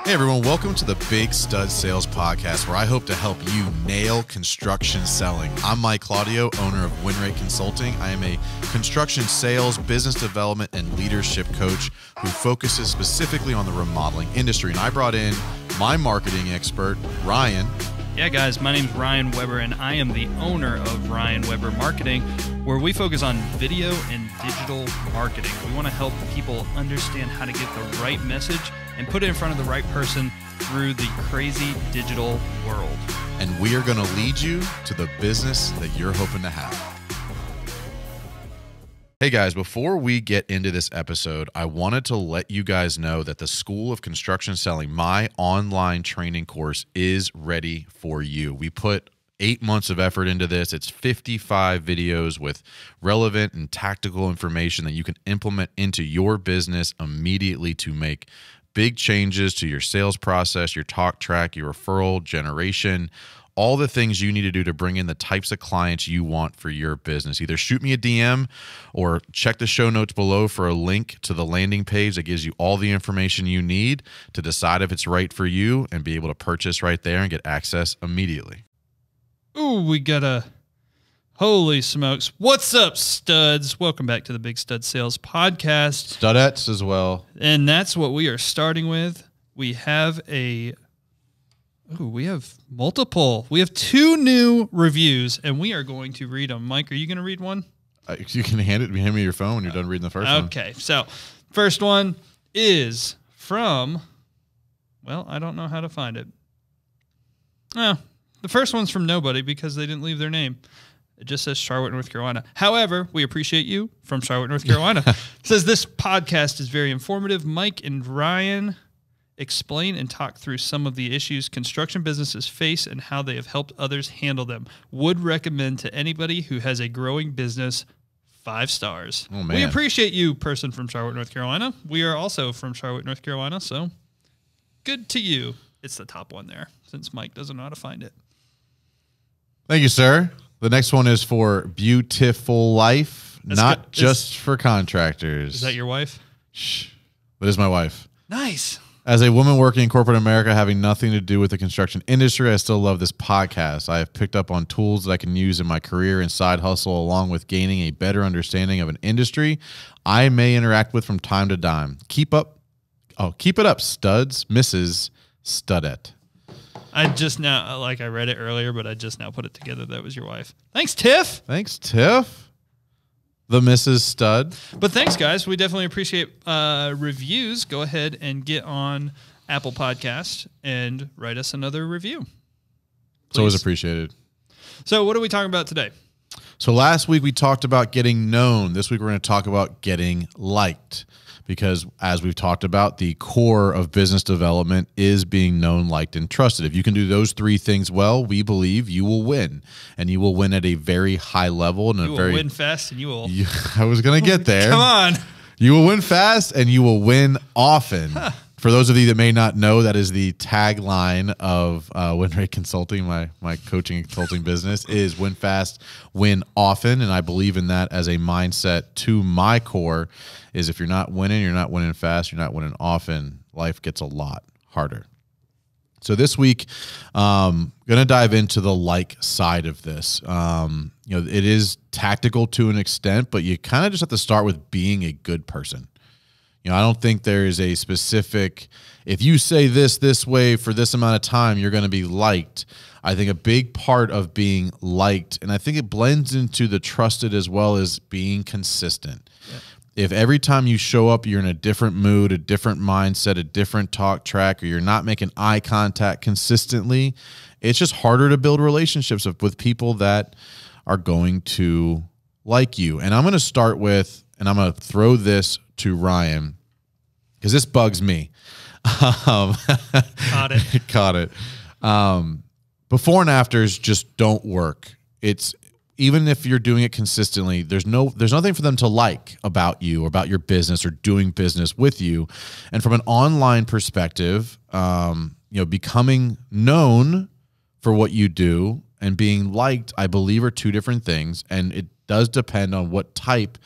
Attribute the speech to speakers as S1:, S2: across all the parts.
S1: Hey everyone, welcome to the Big Stud Sales Podcast, where I hope to help you nail construction selling. I'm Mike Claudio, owner of WinRate Consulting. I am a construction sales, business development, and leadership coach who focuses specifically on the remodeling industry. And I brought in my marketing expert, Ryan.
S2: Yeah, guys, my name's Ryan Weber, and I am the owner of Ryan Weber Marketing, where we focus on video and digital marketing. We want to help people understand how to get the right message and put it in front of the right person through the crazy digital world.
S1: And we are going to lead you to the business that you're hoping to have. Hey guys, before we get into this episode, I wanted to let you guys know that the School of Construction Selling, my online training course, is ready for you. We put 8 months of effort into this. It's 55 videos with relevant and tactical information that you can implement into your business immediately to make big changes to your sales process, your talk track, your referral generation, all the things you need to do to bring in the types of clients you want for your business. Either shoot me a DM or check the show notes below for a link to the landing page that gives you all the information you need to decide if it's right for you and be able to purchase right there and get access immediately.
S2: Ooh, we got a... Holy smokes. What's up, studs? Welcome back to the Big Stud Sales Podcast.
S1: Studettes as well.
S2: And that's what we are starting with. We have multiple. We have 2 new reviews, and we are going to read them. Mike, are you going to read one?
S1: You can hand me your phone when you're done reading the first one.
S2: Okay, so first one is from, well, I don't know how to find it. No, the first one's from nobody because they didn't leave their name. It just says Charlotte, North Carolina. However, we appreciate you from Charlotte, North Carolina. It says this podcast is very informative. Mike and Ryan explain and talk through some of the issues construction businesses face and how they have helped others handle them. Would recommend to anybody who has a growing business. 5 stars.
S1: Oh, man.
S2: We appreciate you, person from Charlotte, North Carolina. We are also from Charlotte, North Carolina, so good to you. It's the top one there, since Mike doesn't know how to find it.
S1: Thank you, sir. The next one is for Beautiful Life, not just for contractors.
S2: Is that your wife?
S1: Shh. That is my wife.
S2: Nice.
S1: As a woman working in corporate America, having nothing to do with the construction industry, I still love this podcast. I have picked up on tools that I can use in my career and side hustle, along with gaining a better understanding of an industry I may interact with from time to time. Keep it up, studs, Mrs. Studette.
S2: I just now, I read it earlier, but I just now put it together. That was your wife. Thanks, Tiff.
S1: Thanks, Tiff. The Mrs. Stud.
S2: But thanks, guys. We definitely appreciate reviews. Go ahead and get on Apple Podcasts and write us another review. Please.
S1: It's always appreciated.
S2: So what are we talking about today?
S1: So last week we talked about getting known. This week we're going to talk about getting liked. Because as we've talked about, the core of business development is being known, liked, and trusted. If you can do those 3 things well, we believe you will win. And you will win at a very high level. And
S2: you will win fast and you will...
S1: I was going to get there.
S2: Come on.
S1: You will win fast and you will win often. Huh. For those of you that may not know, that is the tagline of WinRate Consulting, my coaching and consulting business, is win fast, win often. And I believe in that as a mindset to my core, is if you're not winning fast, you're not winning often, life gets a lot harder. So this week, going to dive into the like side of this. It is tactical to an extent, but you kind of just have to start with being a good person. I don't think there is a specific, if you say this way for this amount of time, you're going to be liked. I think a big part of being liked, and I think it blends into the trusted as well, as being consistent. Yeah. If every time you show up, you're in a different mood, a different mindset, a different talk track, or you're not making eye contact consistently, it's just harder to build relationships with people that are going to like you. And I'm going to start with, and I'm going to throw this to Ryan, because this bugs me.
S2: Caught
S1: it. Before and afters just don't work. It's, even if you're doing it consistently, there's nothing for them to like about you or about your business or doing business with you. And from an online perspective, becoming known for what you do and being liked, I believe, are 2 different things. And it does depend on what type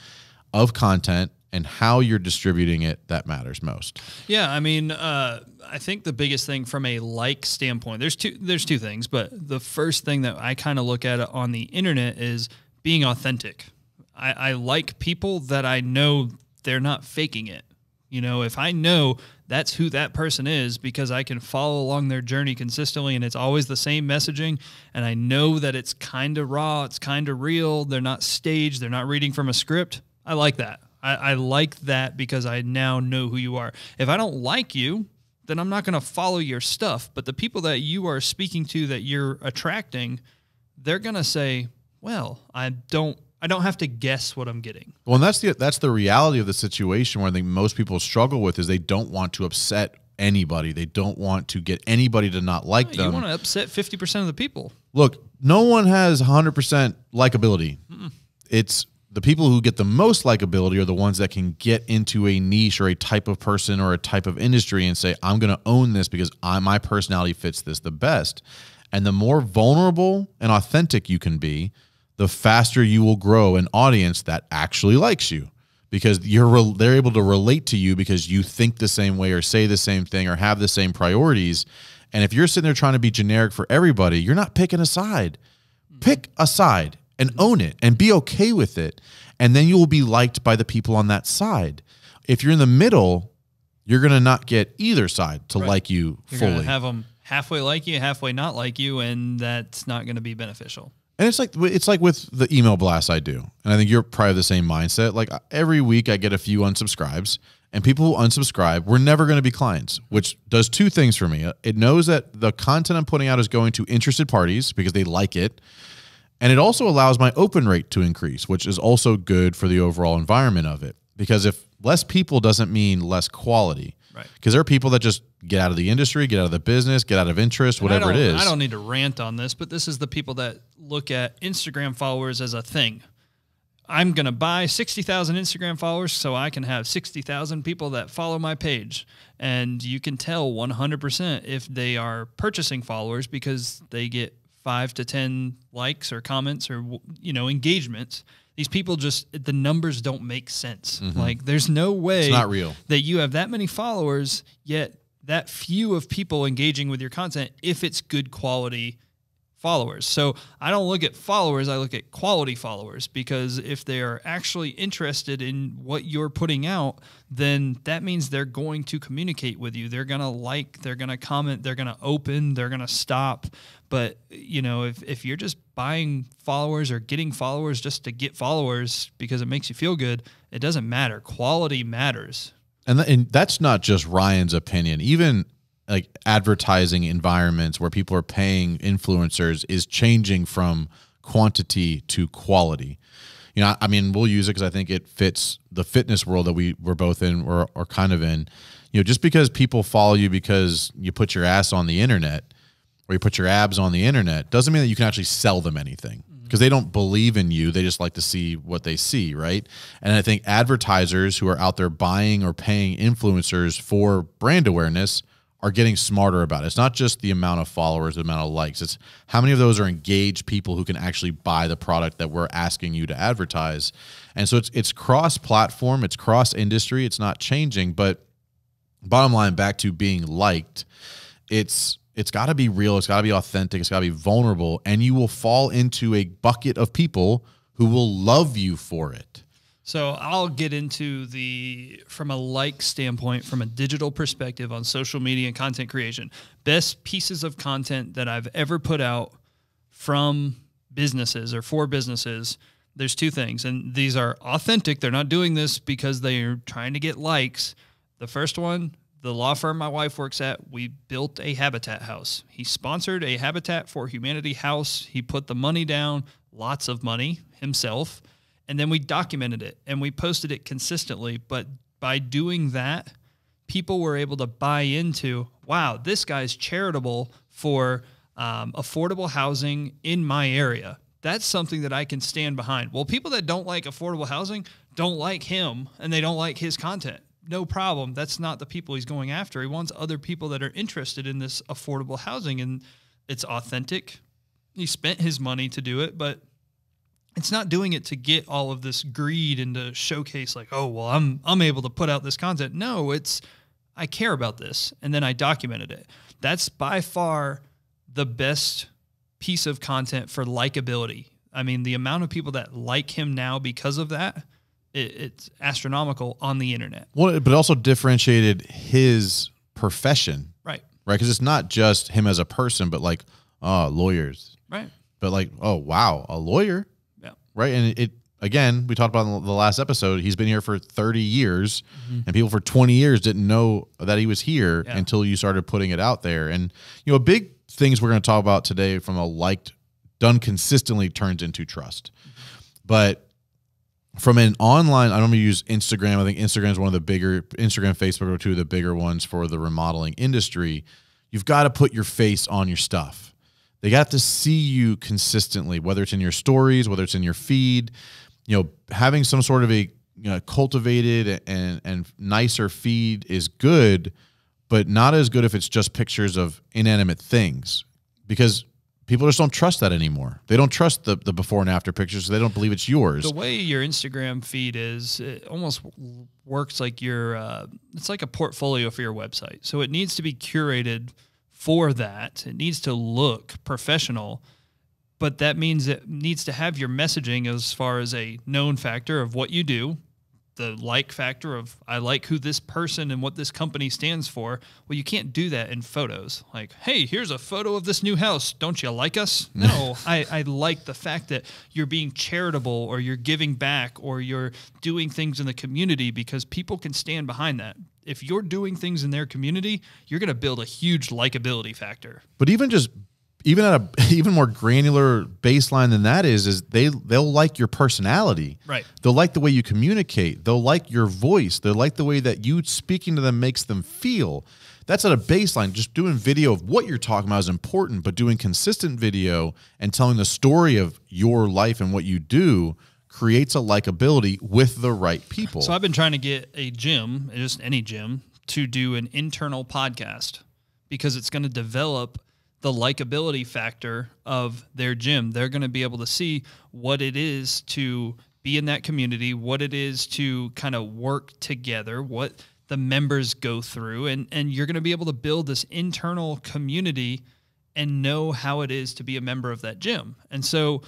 S1: of content
S2: Mm-hmm.
S1: and how you're distributing it that matters most.
S2: Yeah, I mean, I think the biggest thing from a like standpoint, there's two things, but the first thing that I kind of look at on the internet is being authentic. I like people that I know they're not faking it. You know, if I know that's who that person is because I can follow along their journey consistently and it's always the same messaging and I know that it's kind of raw, it's kind of real, they're not staged, they're not reading from a script, I like that. I like that because I now know who you are. If I don't like you, then I'm not going to follow your stuff. But the people that you are speaking to that you're attracting, they're going to say, well, I don't have to guess what I'm getting.
S1: Well, and that's the reality of the situation where I think most people struggle with is they don't want to upset anybody. They don't want to get anybody to not like them.
S2: You want to upset 50% of the people.
S1: Look, no one has 100% likability. It's the people who get the most likability are the ones that can get into a niche or a type of person or a type of industry and say, I'm going to own this because my personality fits this the best. And the more vulnerable and authentic you can be, the faster you will grow an audience that actually likes you because they're able to relate to you because you think the same way or say the same thing or have the same priorities. And if you're sitting there trying to be generic for everybody, you're not picking a side. Pick a side and own it and be okay with it. And then you will be liked by the people on that side. If you're in the middle, you're going to not get either side to like you
S2: You're
S1: fully.
S2: You're going to have them halfway like you, halfway not like you, and that's not going to be beneficial.
S1: And it's like with the email blasts I do. And I think you're probably the same mindset. Like every week I get a few unsubscribes. And people who unsubscribe, we're never going to be clients, which does two things for me. It knows that the content I'm putting out is going to interested parties because they like it. And it also allows my open rate to increase, which is also good for the overall environment of it. Because if less people doesn't mean less quality.
S2: Right.
S1: Because there are people that just get out of the industry, get out of the business, get out of interest, whatever it is.
S2: I don't need to rant on this, but this is the people that look at Instagram followers as a thing. I'm going to buy 60,000 Instagram followers so I can have 60,000 people that follow my page. And you can tell 100% if they are purchasing followers because they get 5 to 10 likes or comments or, engagements. These people the numbers don't make sense.
S1: Mm-hmm.
S2: Like there's no way
S1: it's not real
S2: that you have that many followers, yet that few of people engaging with your content if it's good quality followers. So I don't look at followers, I look at quality followers, because if they are actually interested in what you're putting out, then that means they're going to communicate with you. They're going to like, they're going to comment, they're going to open, they're going to stop. But, if you're just buying followers or getting followers just to get followers because it makes you feel good, it doesn't matter. Quality matters.
S1: And that's not just Ryan's opinion. Even like advertising environments where people are paying influencers is changing from quantity to quality. We'll use it because I think it fits the fitness world that we're both in or kind of in. Just because people follow you because you put your ass on the internet or you put your abs on the internet doesn't mean that you can actually sell them anything. Because they don't believe in you. They just like to see what they see, right? And I think advertisers who are out there buying or paying influencers for brand awareness are getting smarter about it. It's not just the amount of followers, the amount of likes. It's how many of those are engaged people who can actually buy the product that we're asking you to advertise. And so it's cross-platform, it's cross-industry, it's not changing. But bottom line, back to being liked, it's got to be real, it's got to be authentic, it's got to be vulnerable, and you will fall into a bucket of people who will love you for it.
S2: So I'll get into from a like standpoint, from a digital perspective on social media and content creation, best pieces of content that I've ever put out from businesses or for businesses. There's two things, and these are authentic. They're not doing this because they're trying to get likes. The first one, the law firm my wife works at, we built a habitat house. He sponsored a Habitat for Humanity house. He put the money down, lots of money himself, and then we documented it and we posted it consistently. But by doing that, people were able to buy into, wow, this guy's charitable for affordable housing in my area. That's something that I can stand behind. Well, people that don't like affordable housing don't like him and they don't like his content. No problem. That's not the people he's going after. He wants other people that are interested in this affordable housing, and it's authentic. He spent his money to do it, but it's not doing it to get all of this greed and to showcase like, oh, well, I'm able to put out this content. No, it's I care about this, and then I documented it. That's by far the best piece of content for likability. I mean, the amount of people that like him now because of that, it's astronomical on the internet.
S1: Well, but it also differentiated his profession.
S2: Right.
S1: Right. Because it's not just him as a person, but like, lawyers.
S2: Right.
S1: But like, oh, wow, a lawyer.
S2: Yeah.
S1: Right. And it again, we talked about in the last episode, he's been here for 30 years and people for 20 years didn't know that he was here until you started putting it out there. And, you know, big things we're going to talk about today from a liked, done consistently turns into trust. But from an online, I'm going to use Instagram. I think Instagram is one of the bigger, Instagram, Facebook are two of the bigger ones for the remodeling industry. You've got to put your face on your stuff. They got to see you consistently, whether it's in your stories, whether it's in your feed, you know, having some sort of a cultivated and nicer feed is good, but not as good if it's just pictures of inanimate things, because people just don't trust that anymore. They don't trust the before and after pictures. So they don't believe it's yours.
S2: The way your Instagram feed is, it almost works like it's like a portfolio for your website. So it needs to be curated for that. It needs to look professional, but that means it needs to have your messaging as far as a known factor of what you do, the like factor of I like who this person and what this company stands for. Well, you can't do that in photos. Like, hey, here's a photo of this new house. Don't you like us? No, I like the fact that you're being charitable or you're giving back or you're doing things in the community, because people can stand behind that. If you're doing things in their community, you're going to build a huge likability factor.
S1: But even at a even more granular baseline than that is they'll like your personality.
S2: Right.
S1: They'll like the way you communicate. They'll like your voice. They'll like the way that you speaking to them makes them feel. That's at a baseline. Just doing video of what you're talking about is important, but doing consistent video and telling the story of your life and what you do creates a likability with the right people.
S2: So I've been trying to get a gym, just any gym, to do an internal podcast, because it's going to develop the likability factor of their gym. They're going to be able to see what it is to be in that community, what it is to kind of work together, what the members go through, and you're going to be able to build this internal community and know how it is to be a member of that gym. And so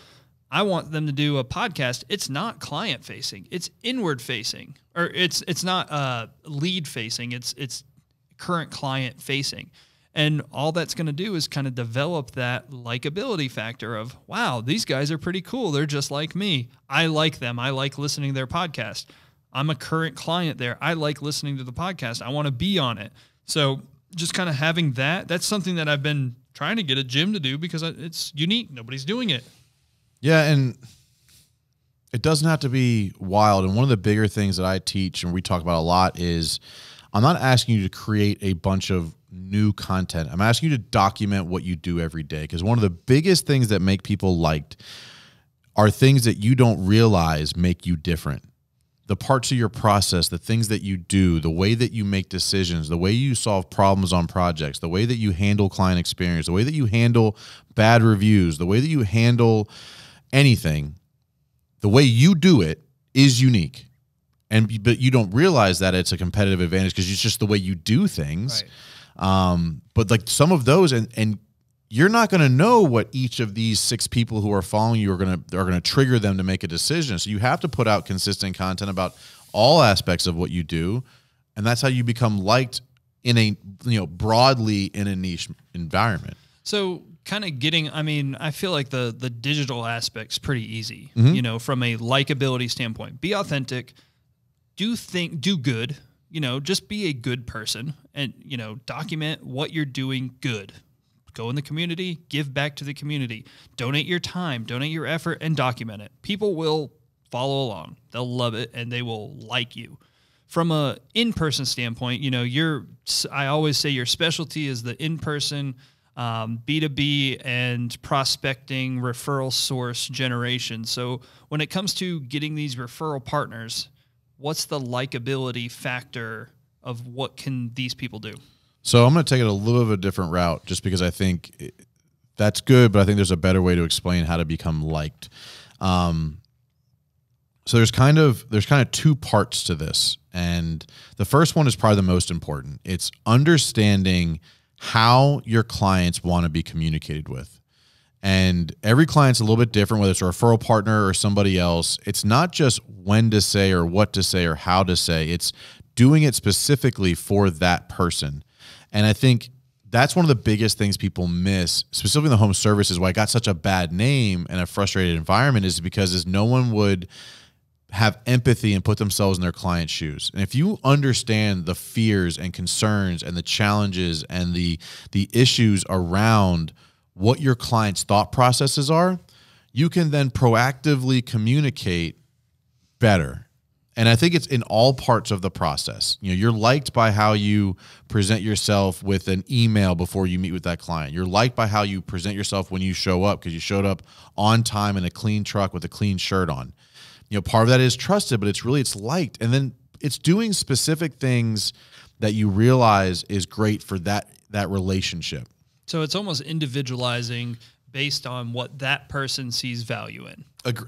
S2: I want them to do a podcast. It's not client facing, it's inward facing, or it's not lead facing. It's current client facing. And all that's going to do is kind of develop that likability factor of, wow, these guys are pretty cool. They're just like me. I like them. I like listening to their podcast. I'm a current client there. I like listening to the podcast. I want to be on it. So just kind of having that's something that I've been trying to get a gym to do, because it's unique. Nobody's doing it.
S1: Yeah, and it doesn't have to be wild. And one of the bigger things that I teach and we talk about a lot is I'm not asking you to create a bunch of new content. I'm asking you to document what you do every day, because one of the biggest things that make people liked are things that you don't realize make you different. The parts of your process, the things that you do, the way that you make decisions, the way you solve problems on projects, the way that you handle client experience, the way that you handle bad reviews, the way that you handle anything, the way you do it is unique. But you don't realize that it's a competitive advantage because it's just the way you do things. Right. But like some of those, and you're not going to know what each of these 6 people who are following you are going to trigger them to make a decision. So you have to put out consistent content about all aspects of what you do, and that's how you become liked in a broadly in a niche environment. So
S2: kind of I feel like the digital aspect's pretty easy. Mm-hmm. From a likability standpoint, be authentic. Do good, just be a good person, and, document what you're doing good. Go in the community, give back to the community, donate your time, donate your effort, and document it. People will follow along. They'll love it, and they will like you. From a in-person standpoint, I always say your specialty is the in-person B2B and prospecting, referral source generation. So when it comes to getting these referral partners, what's the likability factor of what can these people do?
S1: So I'm going to take it a little bit of a different route, just because I think that's good, but I think there's a better way to explain how to become liked. So there's kind of two parts to this. And the first one is probably the most important. It's understanding how your clients want to be communicated with. And every client's a little bit different, whether it's a referral partner or somebody else. It's not just when to say or what to say or how to say. It's doing it specifically for that person. And I think that's one of the biggest things people miss, specifically in the home services, why it got such a bad name and a frustrated environment, is because no one would have empathy and put themselves in their client's shoes. And if you understand the fears and concerns and the challenges and the issues around what your client's thought processes are, you can then proactively communicate better. And I think it's in all parts of the process. You know, you're liked by how you present yourself with an email before you meet with that client. You're liked by how you present yourself when you show up, because you showed up on time in a clean truck with a clean shirt on. You know, part of that is trusted, but it's liked. And then it's doing specific things that you realize is great for that relationship.
S2: So it's almost individualizing based on what that person sees value in.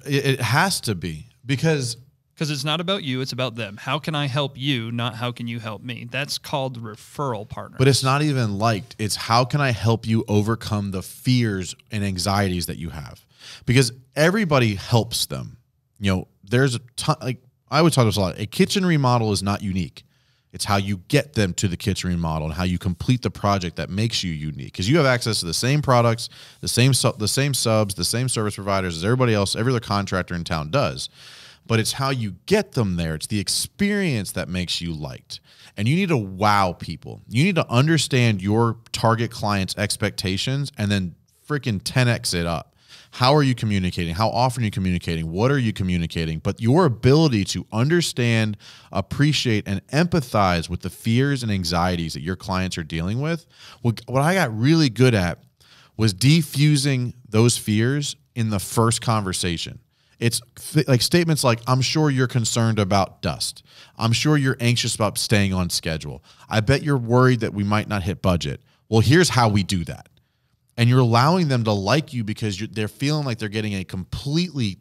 S1: It has to be, because
S2: it's not about you, it's about them. How can I help you, not how can you help me? That's called referral partners.
S1: But it's not even liked. It's how can I help you overcome the fears and anxieties that you have? Because everybody helps them. You know, there's a ton, like I would talk to us a lot. A kitchen remodel is not unique. It's how you get them to the kitchen remodel and how you complete the project that makes you unique. Because you have access to the same products, the same subs, the same service providers as everybody else, every other contractor in town does. But it's how you get them there. It's the experience that makes you liked. And you need to wow people. You need to understand your target client's expectations and then freaking 10x it up. How are you communicating? How often are you communicating? What are you communicating? But your ability to understand, appreciate, and empathize with the fears and anxieties that your clients are dealing with. What I got really good at was defusing those fears in the first conversation. It's like statements like, I'm sure you're concerned about dust. I'm sure you're anxious about staying on schedule. I bet you're worried that we might not hit budget. Well, here's how we do that. And you're allowing them to like you because they're feeling like they're getting a completely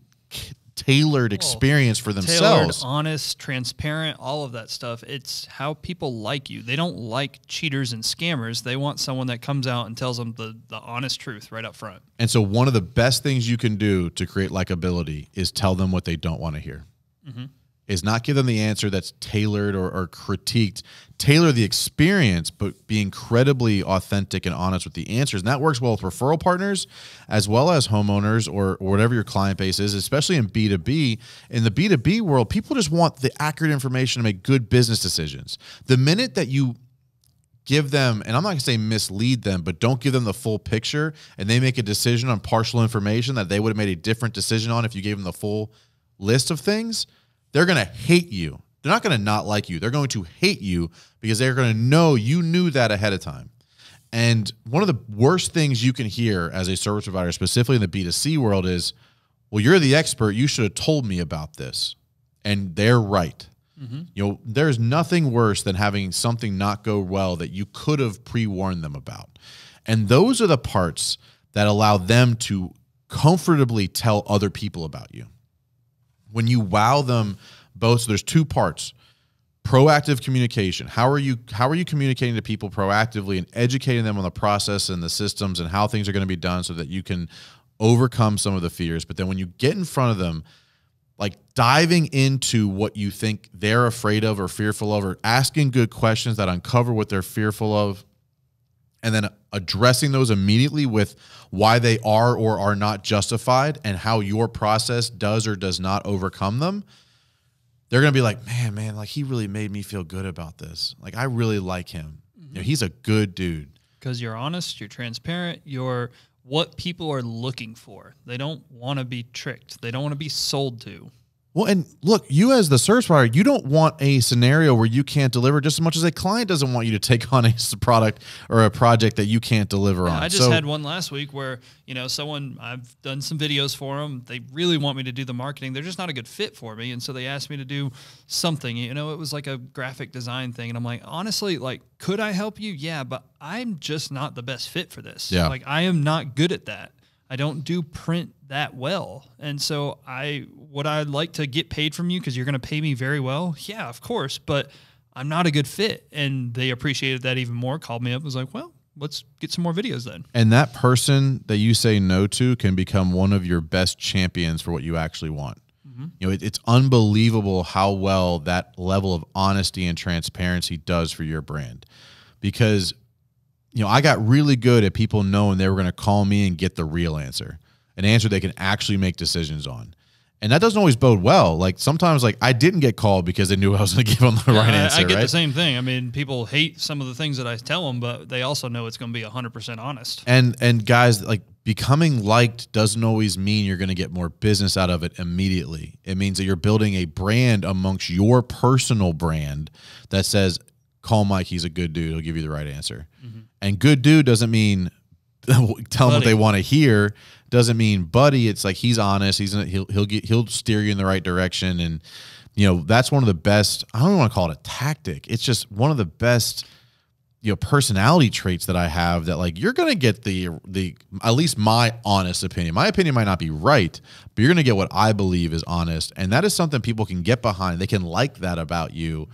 S1: tailored experience for themselves.
S2: Tailored, honest, transparent, all of that stuff. It's how people like you. They don't like cheaters and scammers. They want someone that comes out and tells them the honest truth right up front.
S1: And so one of the best things you can do to create likability is tell them what they don't want to hear. Mm-hmm. Is not give them the answer that's tailored or critiqued. Tailor the experience, but be incredibly authentic and honest with the answers. And that works well with referral partners as well as homeowners or whatever your client base is, especially in B2B. In the B2B world, people just want the accurate information to make good business decisions. The minute that you give them, and I'm not going to say mislead them, but don't give them the full picture and they make a decision on partial information that they would have made a different decision on if you gave them the full list of things, they're going to hate you. They're not going to not like you. They're going to hate you because they're going to know you knew that ahead of time. And one of the worst things you can hear as a service provider, specifically in the B2C world, is, well, you're the expert. You should have told me about this. And they're right. Mm-hmm. You know, there's nothing worse than having something not go well that you could have pre-warned them about. And those are the parts that allow them to comfortably tell other people about you. When you wow them both, so there's two parts. Proactive communication. How are you communicating to people proactively and educating them on the process and the systems and how things are going to be done so that you can overcome some of the fears. But then when you get in front of them, like diving into what you think they're afraid of or fearful of, or asking good questions that uncover what they're fearful of, and then addressing those immediately with why they are or are not justified and how your process does or does not overcome them, they're going to be like, man, like he really made me feel good about this. Like I really like him. Mm-hmm. You know, he's a good dude. Because
S2: you're honest, you're transparent, you're what people are looking for. They don't want to be tricked. They don't want to be sold to.
S1: Well, and look, you as the service provider, you don't want a scenario where you can't deliver just as much as a client doesn't want you to take on a product or a project that you can't deliver on.
S2: I just had one last week where, you know, I've done some videos for them. They really want me to do the marketing. They're just not a good fit for me. And so they asked me to do something, you know, it was like a graphic design thing. And I'm like, honestly, like, could I help you? Yeah, but I'm just not the best fit for this.
S1: Yeah.
S2: Like, I am not good at that. I don't do print that well. And so would I like to get paid from you because you're going to pay me very well? Yeah, of course. But I'm not a good fit. And they appreciated that even more, called me up, was like, well, let's get some more videos then.
S1: And that person that you say no to can become one of your best champions for what you actually want. You know, it's unbelievable how well that level of honesty and transparency does for your brand. Because, you know, I got really good at people knowing they were going to call me and get the real answer, an answer they can actually make decisions on. And that doesn't always bode well. Like sometimes, like I didn't get called because they knew I was going to give them the right answer.
S2: I get
S1: right?
S2: the same thing. I mean, people hate some of the things that I tell them, but they also know it's going to be 100% honest.
S1: And guys, like becoming liked doesn't always mean you're going to get more business out of it immediately. It means that you're building a brand amongst your personal brand that says, call Mike, he's a good dude. He'll give you the right answer. And good dude doesn't mean tell them what they want to hear. Doesn't mean buddy. It's like he's honest. He'll steer you in the right direction. And you know, that's one of the best. I don't even want to call it a tactic. It's just one of the best, you know, personality traits that I have. That like you're gonna get the at least my honest opinion. My opinion might not be right, but you're gonna get what I believe is honest, and that is something people can get behind. They can like that about you,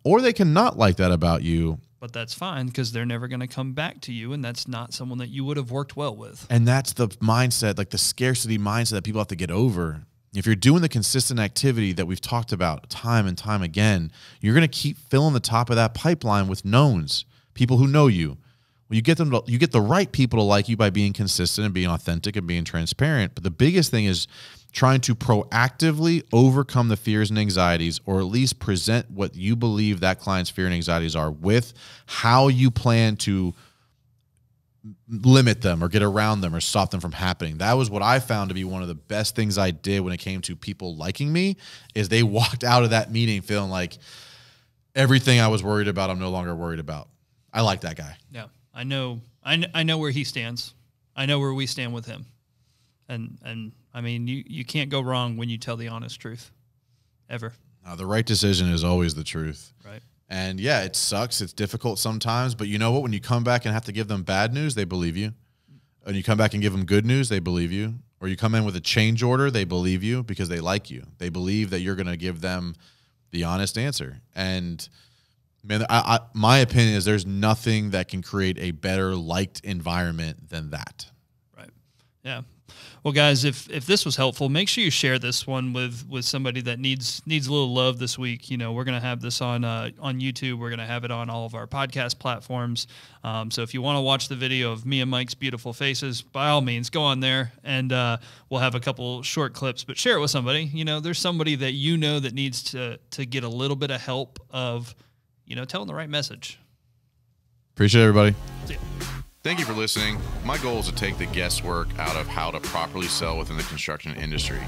S1: or they can not like that about you.
S2: But that's fine because they're never going to come back to you, and that's not someone that you would have worked well with.
S1: And that's the mindset, like the scarcity mindset that people have to get over. If you're doing the consistent activity that we've talked about time and time again, you're going to keep filling the top of that pipeline with knowns, people who know you. Well, you get the right people to like you by being consistent and being authentic and being transparent. But the biggest thing is trying to proactively overcome the fears and anxieties, or at least present what you believe that client's fear and anxieties are with how you plan to limit them or get around them or stop them from happening. That was what I found to be one of the best things I did when it came to people liking me, is they walked out of that meeting feeling like everything I was worried about, I'm no longer worried about. I like that guy.
S2: Yeah, I know where he stands. I know where we stand with him. And I mean, you can't go wrong when you tell the honest truth, ever.
S1: No, the right decision is always the truth.
S2: Right.
S1: And yeah, it sucks. It's difficult sometimes, but you know what? When you come back and have to give them bad news, they believe you. And you come back and give them good news, they believe you. Or you come in with a change order, they believe you because they like you. They believe that you're going to give them the honest answer. And man, my opinion is there's nothing that can create a better liked environment than that.
S2: Right. Yeah. Well, guys, if this was helpful, make sure you share this one with somebody that needs a little love this week. You know, we're going to have this on YouTube. We're going to have it on all of our podcast platforms. So if you want to watch the video of me and Mike's beautiful faces, by all means, go on there, and we'll have a couple short clips. But share it with somebody. You know, there's somebody that you know that needs to get a little bit of help of, you know, telling the right message.
S1: Appreciate it, everybody.
S2: See ya.
S1: Thank you for listening. My goal is to take the guesswork out of how to properly sell within the construction industry.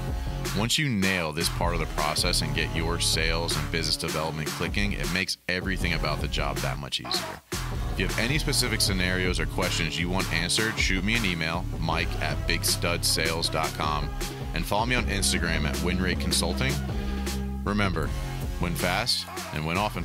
S1: Once you nail this part of the process and get your sales and business development clicking, it makes everything about the job that much easier. If you have any specific scenarios or questions you want answered, shoot me an email, mike@bigstudsales.com, and follow me on Instagram at WinRate Consulting. Remember, win fast and win often.